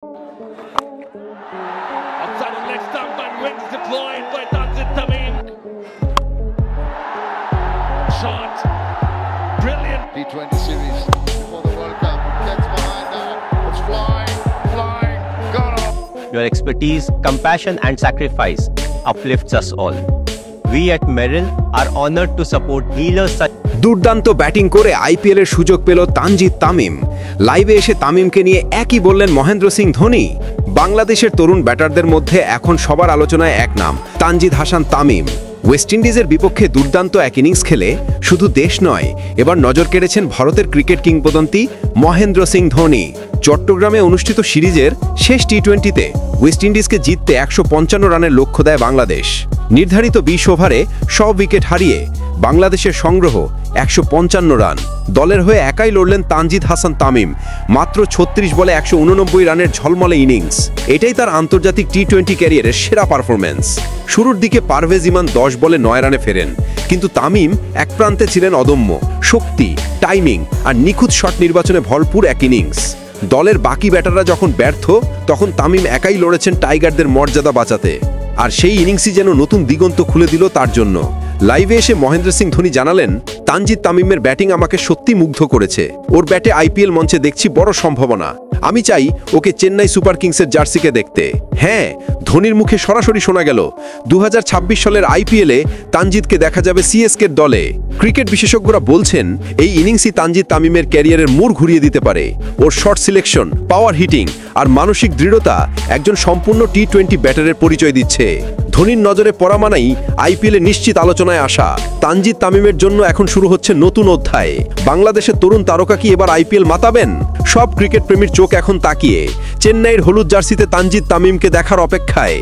Outside the leg stump and wings deployed by Tanzit Tamim. Shot. Brilliant. T20 series for the World Cup. Gets behind now. It's flying, gone off. Your expertise, compassion and sacrifice uplifts us all. We at Merrill are honored to support healers such দুর্দান্ত batting করে IPL এর সুযোগ পেল তানজিদ তামিম। লাইভে এসে তামিমকে নিয়ে একই বললেন মহেন্দ্র সিং ধোনি। বাংলাদেশের তরুণ ব্যাটারদের মধ্যে এখন সবার আলোচনায় এক নাম, তানজিদ হাসান তামিম। ওয়েস্ট ইন্ডিজের বিপক্ষে দুর্দান্ত এক ইনিংস খেলে শুধু দেশ নয়, এবার নজর কেড়েছেন ভারতের ক্রিকেট কিংবদন্তি মহেন্দ্র সিং ধোনি। চট্টগ্রামে অনুষ্ঠিত সিরিজের শেষ টি-20তে ওয়েস্ট ইন্ডিজকে জিততে ১৫৫ রানের লক্ষ্য দেয় বাংলাদেশ। নির্ধারিত ২০ ওভারে সব উইকেট হারিয়ে বাংলাদেশের সংগ্রহ ১৫৫ রান। দলের হয়ে একাই লড়লেন তানজিদ হাসান তামিম। মাত্র ৩৬ বলে ১৮৯ রানের ঝলমলে ইনিংস। এটাই তার আন্তর্জাতিক টি-20 ক্যারিয়ারের সেরা পারফরম্যান্স। শুরুর দিকে পারভেজ ইমান ১০ বলে ৯ রানে ফেরেন, কিন্তু তামিম এক প্রান্তে ছিলেন অদম্য। শক্তি, টাইমিং আর নিখুঁত শট নির্বাচনে ভরপুর এক ইনিংস। দলের বাকি ব্যাটাররা যখন ব্যর্থ, তখন তামিম একাই লড়েছেন টাইগারদের মর্যাদা বাঁচাতে। আর সেই ইনিংসই যেন নতুন দিগন্ত খুলে দিল তার জন্য। লাইভে এসে মহেন্দ্র সিং ধোনি জানালেন, তানজিদ তামিমের ব্যাটিং আমাকে সত্যি মুগ্ধ করেছে। ওর ব্যাটে আইপিএল মঞ্চে দেখছি বড় সম্ভাবনা। আমি চাই ওকে চেন্নাই সুপার কিংসের জার্সিকে দেখতে। হ্যাঁ, ধোনির মুখে সরাসরি শোনা গেল ২০২৬ সালের আইপিএলে তানজিদকে দেখা যাবে সিএসকের দলে। ক্রিকেট বিশেষজ্ঞরা বলছেন, এই ইনিংসই তানজিদ তামিমের ক্যারিয়ারের মোড় ঘুরিয়ে দিতে পারে। ওর শর্ট সিলেকশন, পাওয়ার হিটিং আর মানসিক দৃঢ়তা একজন সম্পূর্ণ টি-20 ব্যাটারের পরিচয় দিচ্ছে। ধোনির নজরে পড়া মানেই আইপিএলে নিশ্চিত আলোচনায় আসা। তানজিদ তামিমের জন্য এখন শুরু হচ্ছে নতুন অধ্যায়। বাংলাদেশের তরুণ তারকা কি এবার আইপিএল মাতাবেন? সব ক্রিকেট প্রেমীর চোখ এখন তাকিয়ে চেন্নাইয়ের হলুদ জার্সিতে তানজিদ তামিমকে দেখার অপেক্ষায়।